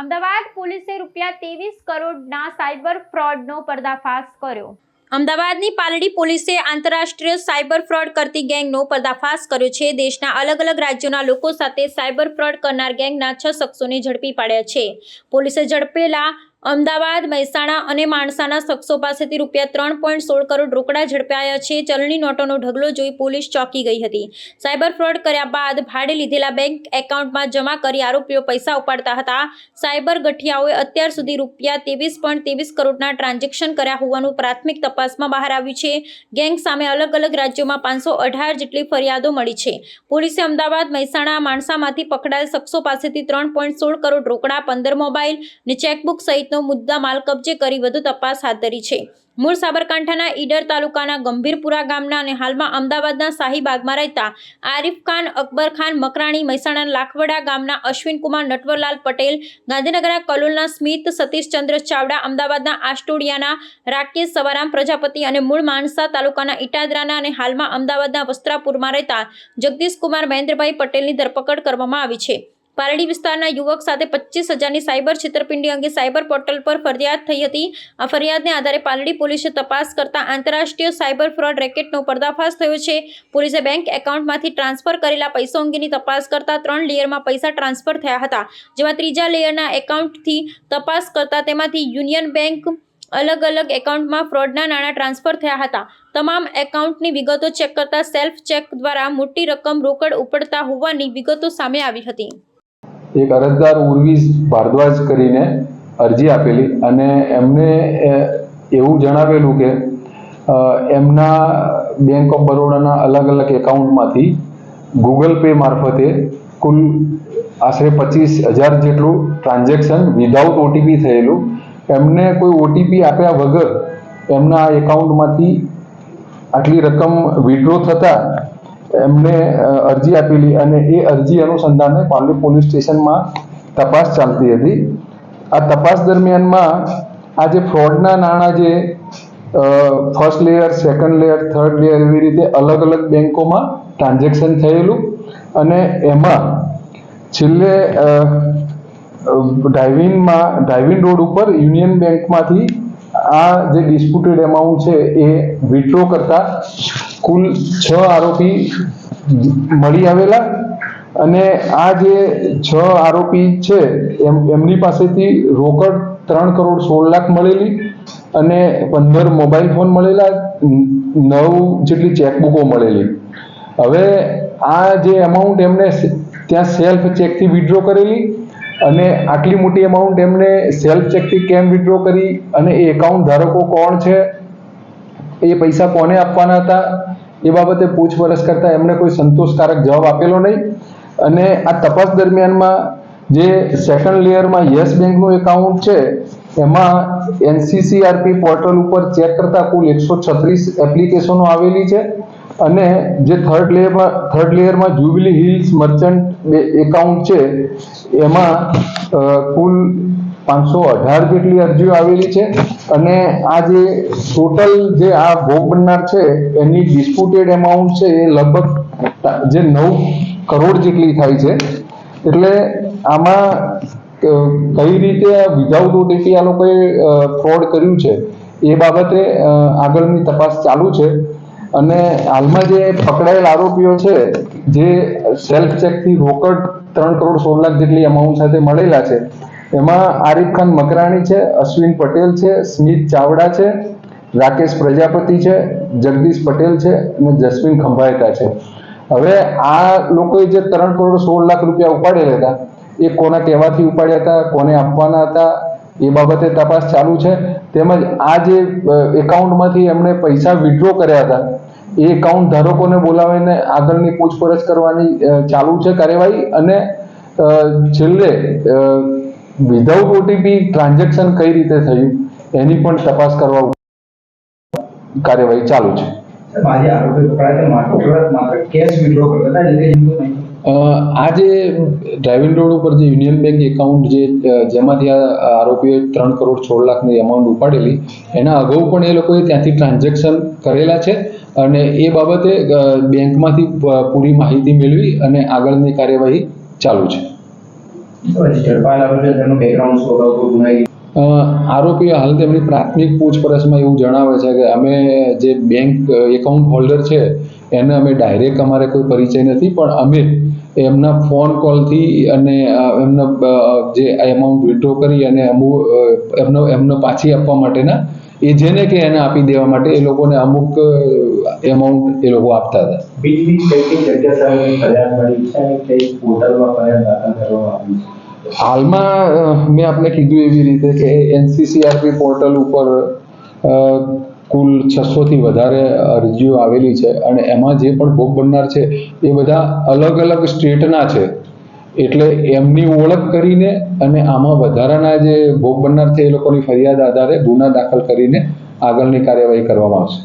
અમદાવાદ પોલીસે ₹23 કરોડના સાયબર ફ્રોડનો પર્દાફાશ કર્યો। અમદાવાદની પાલડી પોલીસે આંતરરાષ્ટ્રીય સાયબર ફ્રોડ કરતી ગેંગનો પર્દાફાશ કર્યો છે। દેશના અલગ અલગ રાજ્યોના લોકો સાથે સાયબર ફ્રોડ કરનાર ગેંગના 6 શખ્સોને ઝડપી પાડ્યા છે। પોલીસે ઝડપેલા અમદાવાદ, મહેસાણા અને માણસાના શખ્સો પાસેથી ₹3.16 કરોડ રોકડા ઝડપાયા છે। ચલણી નોટોનો ઢગલો જોઈ પોલીસ ચોંકી ગઈ હતી। સાયબર ફ્રોડ કર્યા બાદ ભાડે લીધેલા બેંક એકાઉન્ટમાં જમા કરી આરોપીઓ પૈસા ઉપાડતા હતા। સાયબર ગઠિયાઓએ અત્યાર સુધી ₹23.23 કરોડના ટ્રાન્ઝેક્શન કર્યા હોવાનું પ્રાથમિક તપાસમાં બહાર આવ્યું છે। ગેંગ સામે અલગ અલગ રાજ્યોમાં 518 જેટલી ફરિયાદો મળી છે। પોલીસે અમદાવાદ, મહેસાણા, માણસામાંથી પકડાયેલ શખ્સો પાસેથી ₹3.16 કરોડ રોકડા, 15 મોબાઈલ અને ચેકબુક સહિત મુદ્દા માલ કબજે કરી વધુ તપાસ હાથ ધરી છે। મૂળ સાબરકાંઠાના ઈડર તાલુકાના ગંભીરપુરા ગામના અને હાલમાં અમદાવાદના શાહીબાગમાં રહેતા આરિફ ખાન, અકબર ખાન મકરાણી, મહેસાણાના લાખવડા ગામના અશ્વિનકુમાર નટવરલાલ પટેલ, ગાંધીનગરના કલોલના સ્મિત સતીશચંદ્ર ચાવડા, અમદાવાદના આસ્ટોડિયાના રાકેશ સવારામ પ્રજાપતિ અને મૂળ માણસા તાલુકાના ઇટાદરાના અને હાલમાં અમદાવાદના વસ્ત્રાપુરમાં રહેતા જગદીશકુમાર મહેન્દ્રભાઈ પટેલની ધરપકડ કરવામાં આવી છે। પાલડી વિસ્તારના યુવક સાથે 25,000ની સાયબર છેતરપિંડી અંગે સાયબર પોર્ટલ પર ફરિયાદ થઈ હતી। આ ફરિયાદને આધારે પાલડી પોલીસે તપાસ કરતા આંતરરાષ્ટ્રીય સાયબર ફ્રોડ રેકેટનો પર્દાફાશ થયો છે। પોલીસે બેંક એકાઉન્ટમાંથી ટ્રાન્સફર કરેલા પૈસા અંગેની તપાસ કરતા 3 લેયરમાં પૈસા ટ્રાન્સફર થયા હતા, જેમાં ત્રીજા લેયરના એકાઉન્ટથી તપાસ કરતા તેમાંથી યુનિયન બેંક અલગ અલગ એકાઉન્ટમાં ફ્રોડના નાણાં ટ્રાન્સફર થયા હતા। તમામ એકાઉન્ટની વિગતો ચેક કરતા સેલ્ફ ચેક દ્વારા મોટી રકમ રોકડ ઉપડતા હોવાની વિગતો સામે આવી હતી। એક અરજદાર ઉર્વીશ ભારદ્વાજ કરીને અરજી આપેલી અને એમને એવું જણાવેલું કે એમના બેંક ઓફ બરોડાના અલગ અલગ એકાઉન્ટમાંથી ગૂગલ પે મારફતે કુલ આશરે 25,000 જેટલું ટ્રાન્ઝેક્શન વિધાઉટ ઓટીપી થયેલું। એમને કોઈ ઓટીપી આપ્યા વગર એમના એકાઉન્ટમાંથી આટલી રકમ વિડ્રો થતાં એમને અરજી આપેલી અને એ અરજી અનુસંધાને પાલડી પોલીસ સ્ટેશનમાં તપાસ ચાલતી હતી। આ તપાસ દરમિયાનમાં આ જે ફ્રોડના નાણાં જે first layer, second layer, third layer એવી રીતે અલગ અલગ બેંકોમાં ટ્રાન્ઝેક્શન થયેલું અને એમાં છેલ્લે ડ્રાઇવિંગ રોડ ઉપર યુનિયન બેંકમાંથી આ જે ડિસ્પ્યુટેડ એમાઉન્ટ છે એ વિથડ્રો કરતા કુલ 6 આરોપી મળી આવેલા અને આ જે 6 આરોપી છે એમની પાસેથી રોકડ 3.16 લાખ મળેલી અને 15 મોબાઈલ ફોન મળેલા, 9 જેટલી ચેકબુકો મળેલી। હવે આ જે એમાઉન્ટ એમને ત્યાં સેલ્ફ ચેકથી વિથડ્રો કરેલી અને આટલી મોટી એમાઉન્ટ એમને સેલ્ફ ચેકથી કેમ વિથડ્રો કરી અને એ એકાઉન્ટ ધારકો કોણ છે, એ પૈસા કોને આપવાના હતા એ બાબતે પૂછપરછ કરતા એમને કોઈ સંતોષકારક જવાબ આપેલો નહીં અને આ તપાસ દરમિયાનમાં જે સેકન્ડ લેયરમાં યસ બેંકનું એકાઉન્ટ છે એમાં NCCRP પોર્ટલ ઉપર ચેક કરતા કુલ 136 એપ્લિકેશનો આવેલી છે અને જે થર્ડ લેયરમાં જ્યુબિલી હિલ્સ મર્ચન્ટ એકાઉન્ટ છે એમાં કુલ 518 જેટલી અરજીઓ આવેલી છે અને આ જે ટોટલ જે આ ભોગ બનનાર છે એની ડિસ્પ્યુટેડ એમાઉન્ટ છે એ લગભગ જે 9 કરોડ જેટલી થાય છે। એટલે આમાં કઈ રીતે વિધાઉટ ઓટીપી આ લોકોએ ફ્રોડ કર્યું છે એ બાબતે આગળની તપાસ ચાલુ છે અને હાલમાં જે પકડાયેલ આરોપીઓ છે જે સેલ્ફ ચેકથી રોકડ 3.16 લાખ જેટલી એમાઉન્ટ સાથે મળેલા છે એમાં આરિફ ખાન મકરાણી છે, અશ્વિન પટેલ છે, સ્મિત ચાવડા છે, રાકેશ પ્રજાપતિ છે, જગદીશ પટેલ છે અને જસ્મીન ખંભાયતા છે। હવે આ લોકોએ જે 3.16 લાખ રૂપિયા ઉપાડેલા હતા એ કોના કહેવાથી ઉપાડ્યા હતા, કોને આપવાના હતા એ બાબતે તપાસ ચાલુ છે। તેમજ આ જે એકાઉન્ટમાંથી એમણે પૈસા વિથડ્રો કર્યા હતા એ એકાઉન્ટ ધારકોને બોલાવીને આગળની પૂછપરછ કરવાની ચાલુ છે કાર્યવાહી અને છેલ્લે વિધાઉટ ઓટીપી ટ્રાન્ઝેક્શન કઈ રીતે થયું એની પણ તપાસ કરવા કાર્યવાહી ચાલુ છે। આ જે ડ્રાઇવિંગ રોડ ઉપર જે યુનિયન બેંક એકાઉન્ટ જેમાંથી આ આરોપીએ 3.16 લાખની એમાઉન્ટ ઉપાડેલી એના અગાઉ પણ એ લોકોએ ત્યાંથી ટ્રાન્ઝેક્શન કરેલા છે અને એ બાબતે બેંકમાંથી પૂરી માહિતી મેળવી અને આગળની કાર્યવાહી ચાલુ છે। ઝડપાયેલા આરોપીઓ તેમનું બેકગ્રાઉન્ડ શું હતું, કોઈ ગુનાહિત? આરોપીઓ હાલ તેમની પ્રાથમિક પૂછપરછમાં એવું જણાવે છે કે અમે જે બેંક એકાઉન્ટ હોલ્ડર છે એને અમે ડાયરેક્ટ અમારે કોઈ પરિચય નથી, પણ અમે એમના ફોન કોલથી અને એમના જે એમાઉન્ટ વિથડ્રો કરી અને એમને પાછી આપવા માટેના એ જેને કે એને આપી દેવા માટે એ લોકોને અમુક એમાઉન્ટ એ લોકો આપતા હતા. બીજી કઈ જગ્યા સામે ફરિયાદ મળી છે અને કઈ પોર્ટલમાં ફરિયાદ દાખલ કરવામાં આવી છે? હાલમાં મેં આપને કીધું એવી રીતે કે NCCRP પોર્ટલ ઉપર કુલ 600થી વધારે અરજીઓ આવેલી છે અને એમાં જે પણ ભોગ બનનાર છે એ બધા અલગ અલગ સ્ટેટના છે, એટલે એમની ઓળખ કરીને અને આમાં વધારાના જે ભોગ બનનાર છે એ લોકોની ફરિયાદ આધારે ગુના દાખલ કરીને આગળની કાર્યવાહી કરવામાં આવશે.